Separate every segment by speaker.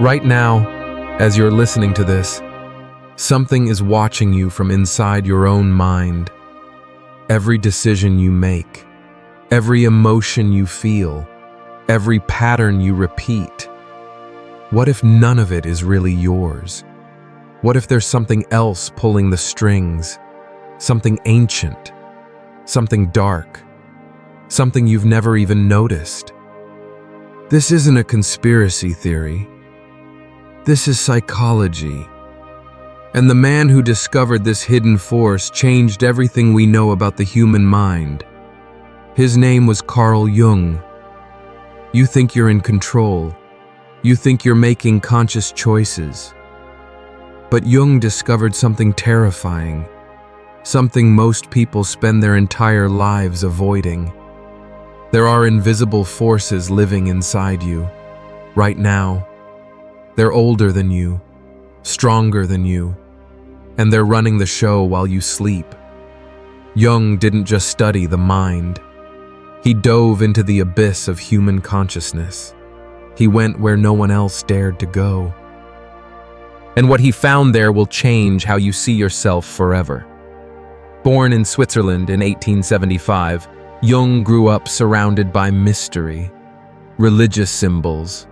Speaker 1: Right now, as you're listening to this, something is watching you from inside your own mind. Every decision you make, every emotion you feel, every pattern you repeat. What if none of it is really yours? What if there's something else pulling the strings? Something ancient, something dark, something you've never even noticed. This isn't a conspiracy theory. This is psychology. And the man who discovered this hidden force changed everything we know about the human mind. His name was Carl Jung. You think you're in control. You think you're making conscious choices. But Jung discovered something terrifying, something most people spend their entire lives avoiding. There are invisible forces living inside you, right now. They're older than you, stronger than you, and they're running the show while you sleep. Jung didn't just study the mind. He dove into the abyss of human consciousness. He went where no one else dared to go. And what he found there will change how you see yourself forever. Born in Switzerland in 1875, Jung grew up surrounded by mystery, religious symbols,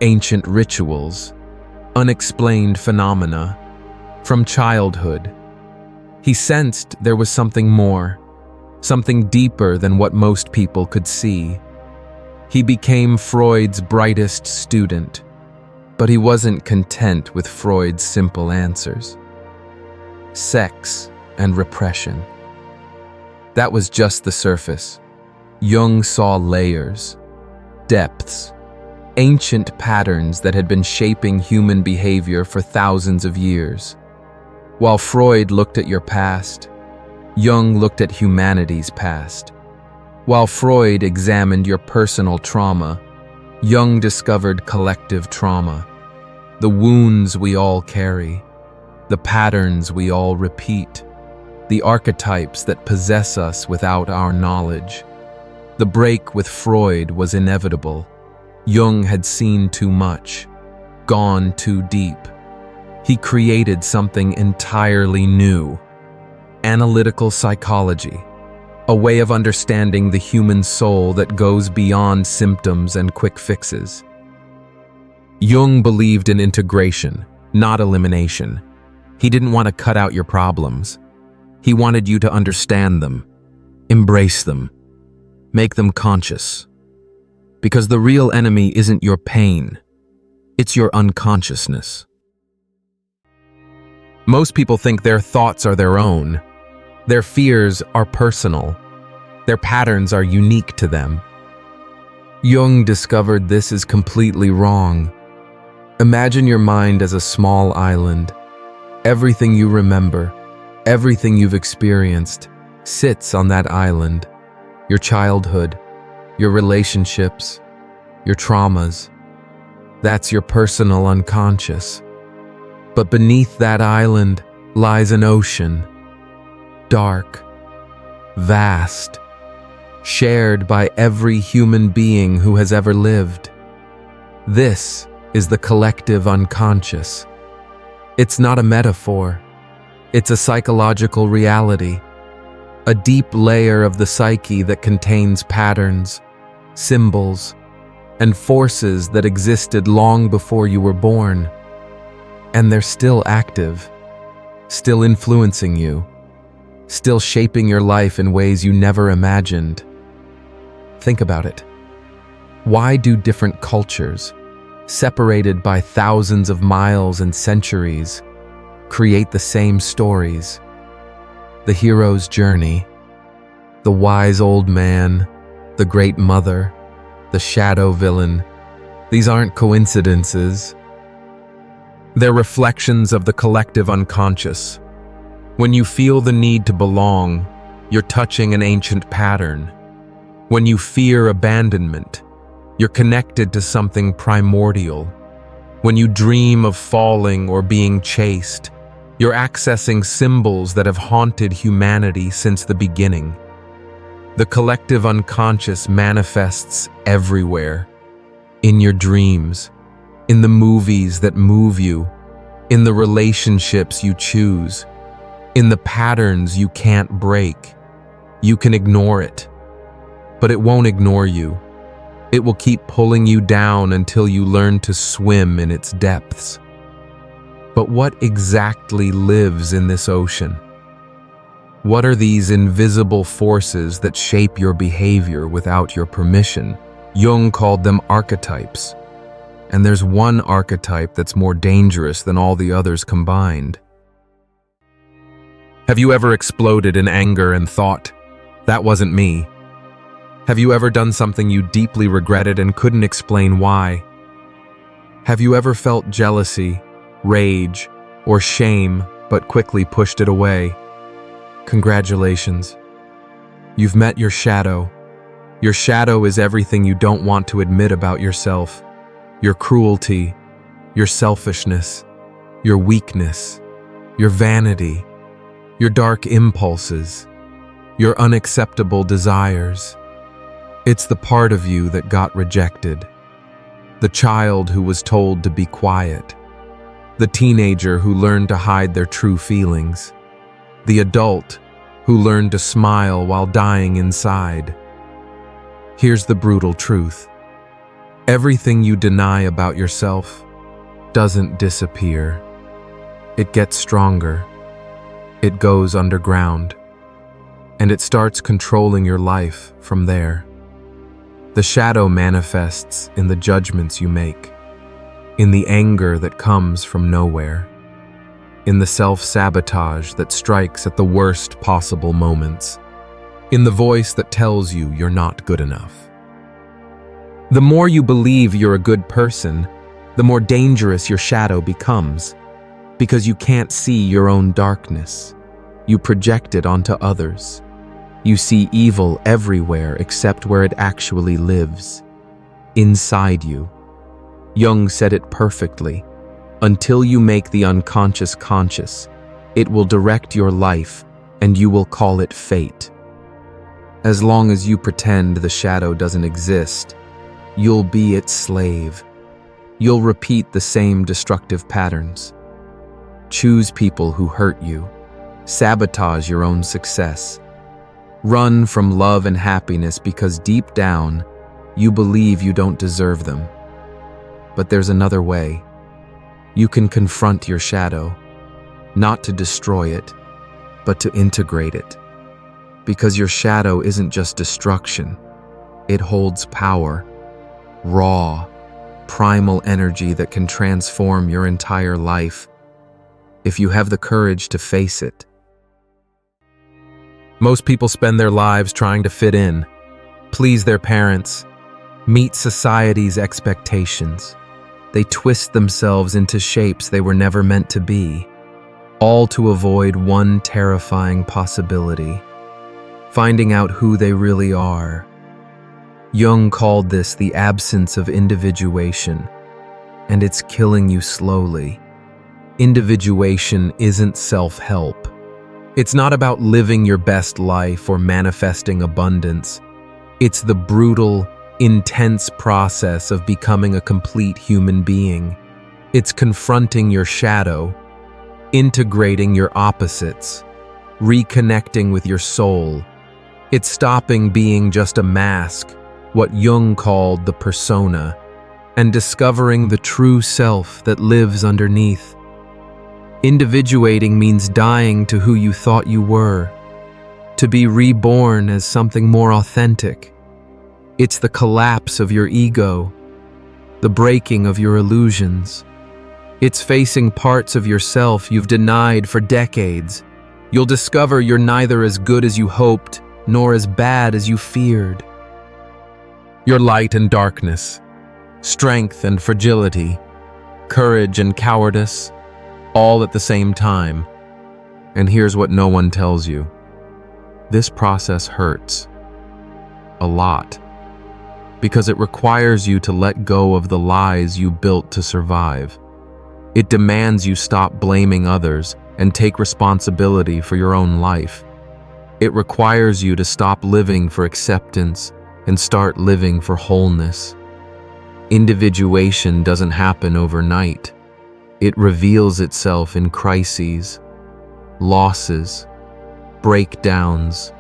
Speaker 1: ancient rituals, unexplained phenomena. From childhood, he sensed there was something more, something deeper than what most people could see. He became Freud's brightest student, but he wasn't content with Freud's simple answers. Sex and repression. That was just the surface. Jung saw layers, depths, ancient patterns that had been shaping human behavior for thousands of years. While Freud looked at your past, Jung looked at humanity's past. While Freud examined your personal trauma, Jung discovered collective trauma, the wounds we all carry, the patterns we all repeat, the archetypes that possess us without our knowledge. The break with Freud was inevitable. Jung had seen too much, gone too deep. He created something entirely new: analytical psychology, a way of understanding the human soul that goes beyond symptoms and quick fixes. Jung believed in integration, not elimination. He didn't want to cut out your problems. He wanted you to understand them, embrace them, make them conscious. Because the real enemy isn't your pain, it's your unconsciousness. Most people think their thoughts are their own. Their fears are personal. Their patterns are unique to them. Jung discovered this is completely wrong. Imagine your mind as a small island. Everything you remember, everything you've experienced, sits on that island. Your childhood, your relationships, your traumas. That's your personal unconscious. But beneath that island lies an ocean, dark, vast, shared by every human being who has ever lived. This is the collective unconscious. It's not a metaphor. It's a psychological reality, a deep layer of the psyche that contains patterns, symbols, and forces that existed long before you were born. And they're still active, still influencing you, still shaping your life in ways you never imagined. Think about it. Why do different cultures, separated by thousands of miles and centuries, create the same stories? The hero's journey, the wise old man, the great mother, the shadow villain. These aren't coincidences. They're reflections of the collective unconscious. When you feel the need to belong, you're touching an ancient pattern. When you fear abandonment, you're connected to something primordial. When you dream of falling or being chased, you're accessing symbols that have haunted humanity since the beginning. The collective unconscious manifests everywhere. In your dreams, in the movies that move you, in the relationships you choose, in the patterns you can't break. You can ignore it, but it won't ignore you. It will keep pulling you down until you learn to swim in its depths. But what exactly lives in this ocean? What are these invisible forces that shape your behavior without your permission? Jung called them archetypes. And there's one archetype that's more dangerous than all the others combined. Have you ever exploded in anger and thought, "That wasn't me"? Have you ever done something you deeply regretted and couldn't explain why? Have you ever felt jealousy, rage, or shame but quickly pushed it away? Congratulations. You've met your shadow. Your shadow is everything you don't want to admit about yourself. Your cruelty, your selfishness, your weakness, your vanity, your dark impulses, your unacceptable desires. It's the part of you that got rejected. The child who was told to be quiet. The teenager who learned to hide their true feelings. The adult who learned to smile while dying inside. Here's the brutal truth. Everything you deny about yourself doesn't disappear. It gets stronger. It goes underground. And it starts controlling your life from there. The shadow manifests in the judgments you make, in the anger that comes from nowhere, in the self-sabotage that strikes at the worst possible moments, in the voice that tells you you're not good enough. The more you believe you're a good person, the more dangerous your shadow becomes, because you can't see your own darkness. You project it onto others. You see evil everywhere except where it actually lives, inside you. Jung said it perfectly. Until you make the unconscious conscious, it will direct your life and you will call it fate. As long as you pretend the shadow doesn't exist, you'll be its slave. You'll repeat the same destructive patterns. Choose people who hurt you. Sabotage your own success. Run from love and happiness because deep down, you believe you don't deserve them. But there's another way. You can confront your shadow, not to destroy it, but to integrate it. Because your shadow isn't just destruction. It holds power, raw, primal energy that can transform your entire life if you have the courage to face it. Most people spend their lives trying to fit in, please their parents, meet society's expectations. They twist themselves into shapes they were never meant to be, all to avoid one terrifying possibility: finding out who they really are. Jung called this the absence of individuation, and it's killing you slowly. Individuation isn't self-help. It's not about living your best life or manifesting abundance. It's the brutal, intense process of becoming a complete human being. It's confronting your shadow, integrating your opposites, reconnecting with your soul. It's stopping being just a mask, what Jung called the persona, and discovering the true self that lives underneath. Individuating means dying to who you thought you were, to be reborn as something more authentic. It's the collapse of your ego, the breaking of your illusions. It's facing parts of yourself you've denied for decades. You'll discover you're neither as good as you hoped, nor as bad as you feared. You're light and darkness, strength and fragility, courage and cowardice, all at the same time. And here's what no one tells you. This process hurts. A lot. Because it requires you to let go of the lies you built to survive. It demands you stop blaming others and take responsibility for your own life. It requires you to stop living for acceptance and start living for wholeness. Individuation doesn't happen overnight. It reveals itself in crises, losses, breakdowns.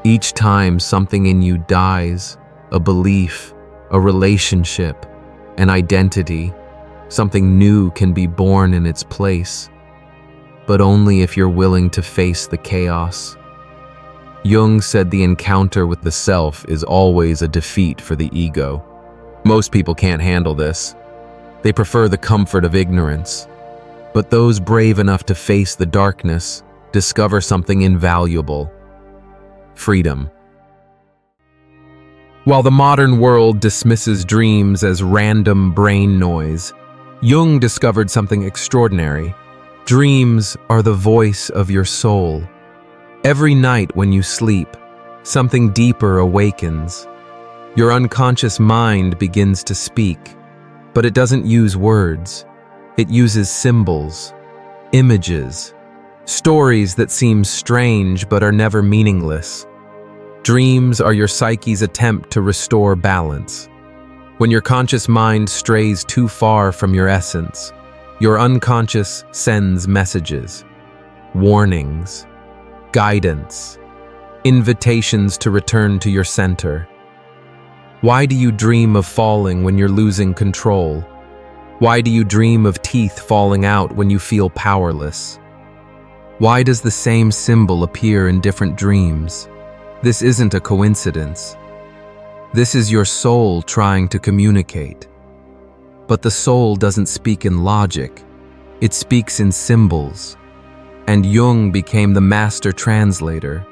Speaker 1: Each time something in you dies, a belief, a relationship, an identity, something new can be born in its place, but only if you're willing to face the chaos. Jung said the encounter with the self is always a defeat for the ego. Most people can't handle this. They prefer the comfort of ignorance. But those brave enough to face the darkness discover something invaluable: freedom. While the modern world dismisses dreams as random brain noise, Jung discovered something extraordinary. Dreams are the voice of your soul. Every night when you sleep, something deeper awakens. Your unconscious mind begins to speak, but it doesn't use words. It uses symbols, images, stories that seem strange but are never meaningless. Dreams are your psyche's attempt to restore balance. When your conscious mind strays too far from your essence, your unconscious sends messages, warnings, guidance, invitations to return to your center. Why do you dream of falling when you're losing control? Why do you dream of teeth falling out when you feel powerless? Why does the same symbol appear in different dreams? This isn't a coincidence. This is your soul trying to communicate. But the soul doesn't speak in logic. It speaks in symbols. And Jung became the master translator.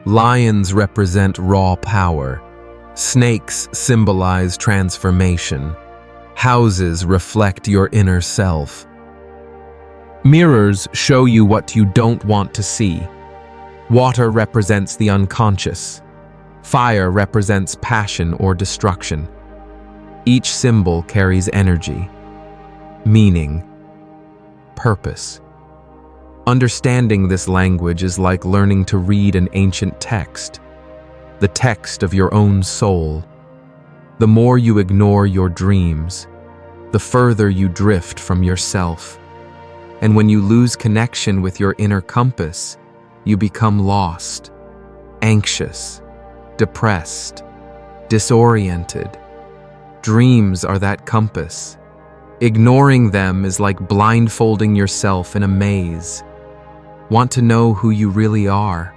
Speaker 1: Lions represent raw power. Snakes symbolize transformation. Houses reflect your inner self. Mirrors show you what you don't want to see. Water represents the unconscious. Fire represents passion or destruction. Each symbol carries energy, meaning, purpose. Understanding this language is like learning to read an ancient text, the text of your own soul. The more you ignore your dreams, the further you drift from yourself. And when you lose connection with your inner compass, you become lost, anxious, depressed, disoriented. Dreams are that compass. Ignoring them is like blindfolding yourself in a maze. Want to know who you really are?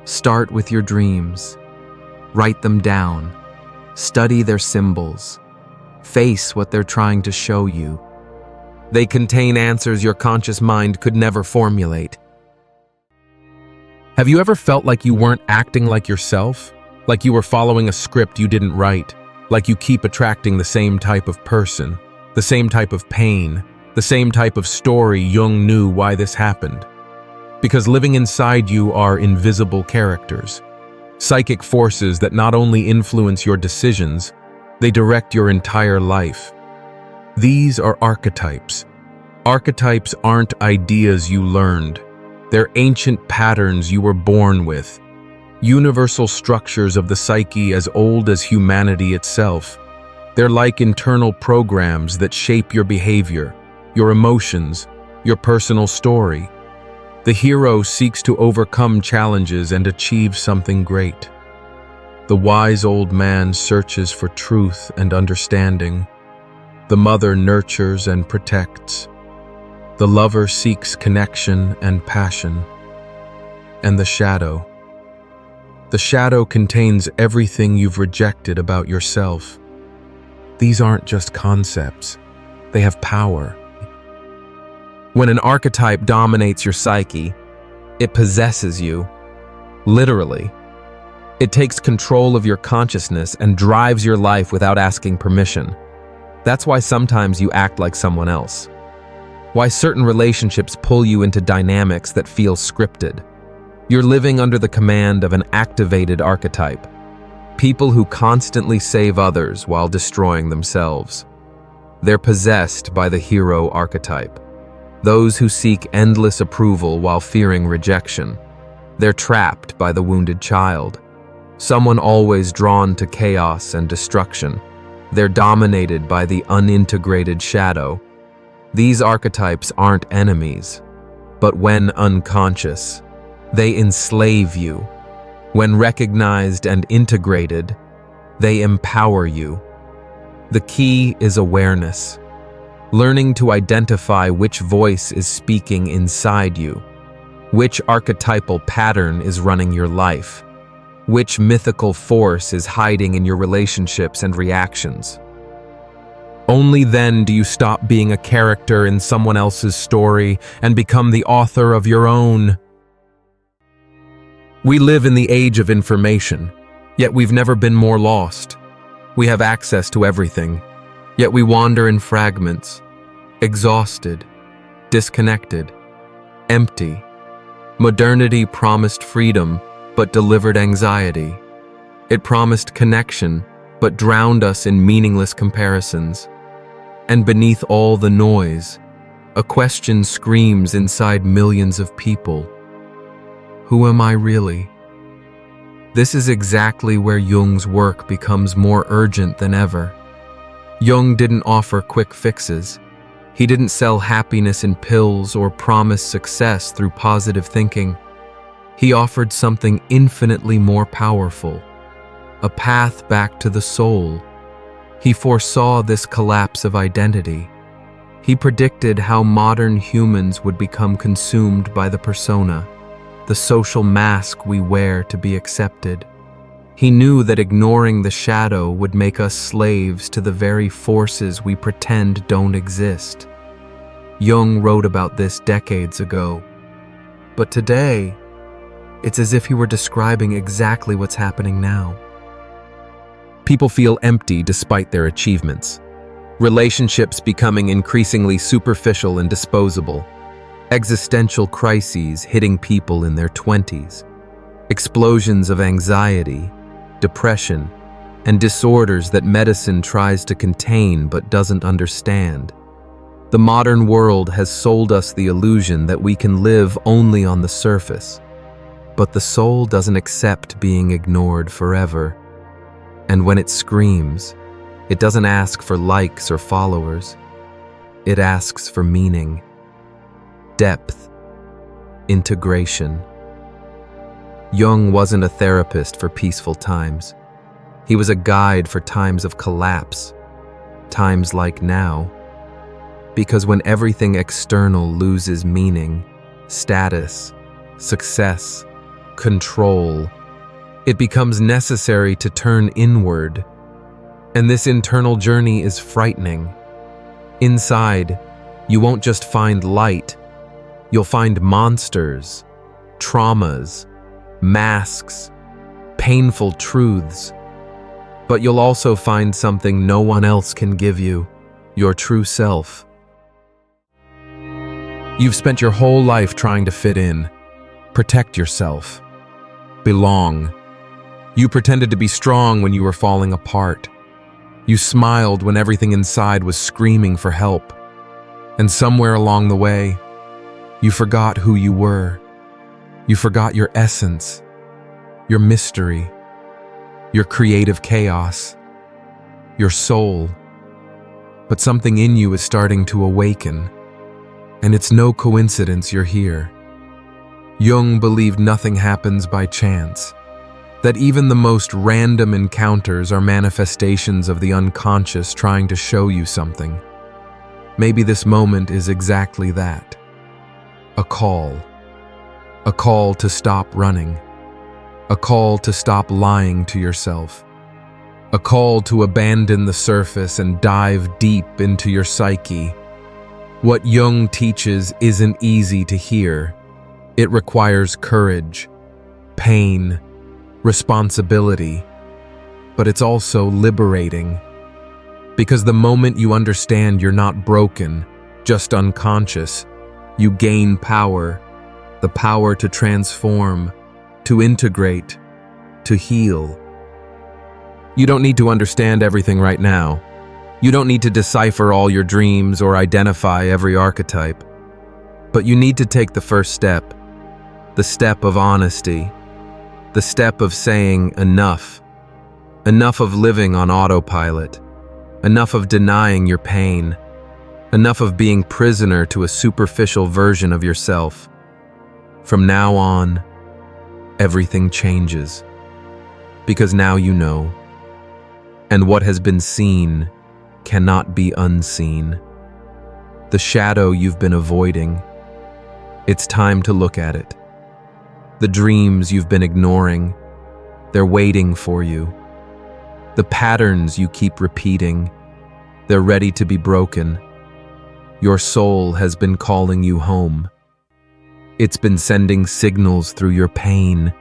Speaker 1: Start with your dreams. Write them down. Study their symbols. Face what they're trying to show you. They contain answers your conscious mind could never formulate. Have you ever felt like you weren't acting like yourself? Like you were following a script you didn't write? Like you keep attracting the same type of person, the same type of pain, the same type of story? Jung knew why this happened. Because living inside you are invisible characters, psychic forces that not only influence your decisions, they direct your entire life. These are archetypes. Archetypes aren't ideas you learned. They're ancient patterns you were born with. Universal structures of the psyche as old as humanity itself. They're like internal programs that shape your behavior, your emotions, your personal story. The hero seeks to overcome challenges and achieve something great. The wise old man searches for truth and understanding. The mother nurtures and protects. The lover seeks connection and passion. And the shadow. The shadow contains everything you've rejected about yourself. These aren't just concepts. They have power. When an archetype dominates your psyche, it possesses you, literally. It takes control of your consciousness and drives your life without asking permission. That's why sometimes you act like someone else. Why certain relationships pull you into dynamics that feel scripted. You're living under the command of an activated archetype. People who constantly save others while destroying themselves. They're possessed by the hero archetype. Those who seek endless approval while fearing rejection. They're trapped by the wounded child. Someone always drawn to chaos and destruction. They're dominated by the unintegrated shadow. These archetypes aren't enemies, but when unconscious, they enslave you. When recognized and integrated, they empower you. The key is awareness, learning to identify which voice is speaking inside you, which archetypal pattern is running your life, which mythical force is hiding in your relationships and reactions. Only then do you stop being a character in someone else's story and become the author of your own. We live in the age of information, yet we've never been more lost. We have access to everything, yet we wander in fragments, exhausted, disconnected, empty. Modernity promised freedom, but delivered anxiety. It promised connection, but drowned us in meaningless comparisons. And beneath all the noise, a question screams inside millions of people. Who am I really? This is exactly where Jung's work becomes more urgent than ever. Jung didn't offer quick fixes. He didn't sell happiness in pills or promise success through positive thinking. He offered something infinitely more powerful, a path back to the soul. He foresaw this collapse of identity. He predicted how modern humans would become consumed by the persona, the social mask we wear to be accepted. He knew that ignoring the shadow would make us slaves to the very forces we pretend don't exist. Jung wrote about this decades ago. But today, it's as if he were describing exactly what's happening now. People feel empty despite their achievements. Relationships becoming increasingly superficial and disposable. Existential crises hitting people in their 20s. Explosions of anxiety, depression, and disorders that medicine tries to contain but doesn't understand. The modern world has sold us the illusion that we can live only on the surface. But the soul doesn't accept being ignored forever. And when it screams, it doesn't ask for likes or followers. It asks for meaning, depth, integration. Jung wasn't a therapist for peaceful times. He was a guide for times of collapse, times like now. Because when everything external loses meaning, status, success, control, it becomes necessary to turn inward. And this internal journey is frightening. Inside, you won't just find light, you'll find monsters, traumas, masks, painful truths. But you'll also find something no one else can give you, your true self. You've spent your whole life trying to fit in, protect yourself, belong. You pretended to be strong when you were falling apart. You smiled when everything inside was screaming for help. And somewhere along the way, you forgot who you were. You forgot your essence, your mystery, your creative chaos, your soul. But something in you is starting to awaken, and it's no coincidence you're here. Jung believed nothing happens by chance, that even the most random encounters are manifestations of the unconscious trying to show you something. Maybe this moment is exactly that. A call to stop running, a call to stop lying to yourself, a call to abandon the surface and dive deep into your psyche. What Jung teaches isn't easy to hear. It requires courage, pain, responsibility, but it's also liberating. Because the moment you understand you're not broken, just unconscious, you gain power, the power to transform, to integrate, to heal. You don't need to understand everything right now. You don't need to decipher all your dreams or identify every archetype. But you need to take the first step, the step of honesty, the step of saying enough of living on autopilot, Enough of denying your pain. Enough of being prisoner to a superficial version of yourself. From now on, everything changes. Because now you know. And what has been seen cannot be unseen. The shadow you've been avoiding, it's time to look at it. The dreams you've been ignoring, they're waiting for you. The patterns you keep repeating, they're ready to be broken. Your soul has been calling you home. It's been sending signals through your pain,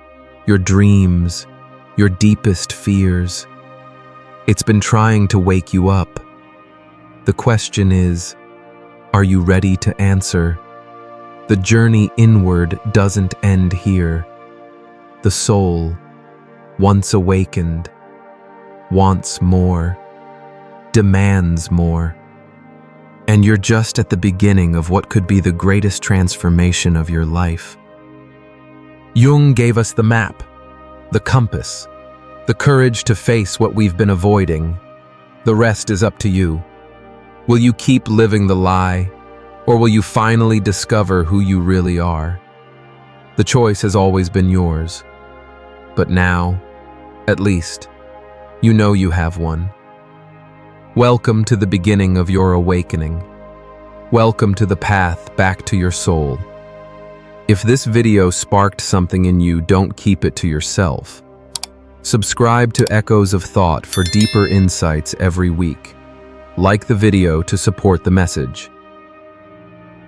Speaker 1: your dreams, your deepest fears. It's been trying to wake you up. The question is, are you ready to answer? The journey inward doesn't end here. The soul, once awakened, wants more, demands more. And you're just at the beginning of what could be the greatest transformation of your life. Jung gave us the map, the compass, the courage to face what we've been avoiding. The rest is up to you. Will you keep living the lie, or will you finally discover who you really are? The choice has always been yours. But now, at least, you know you have one. Welcome to the beginning of your awakening. Welcome to the path back to your soul. If this video sparked something in you, don't keep it to yourself. Subscribe to Echoes of Thought for deeper insights every week. Like the video to support the message.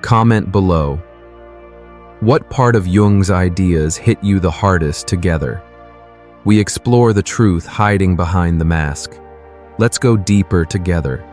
Speaker 1: Comment below. What part of Jung's ideas hit you the hardest together? We explore the truth hiding behind the mask. Let's go deeper together.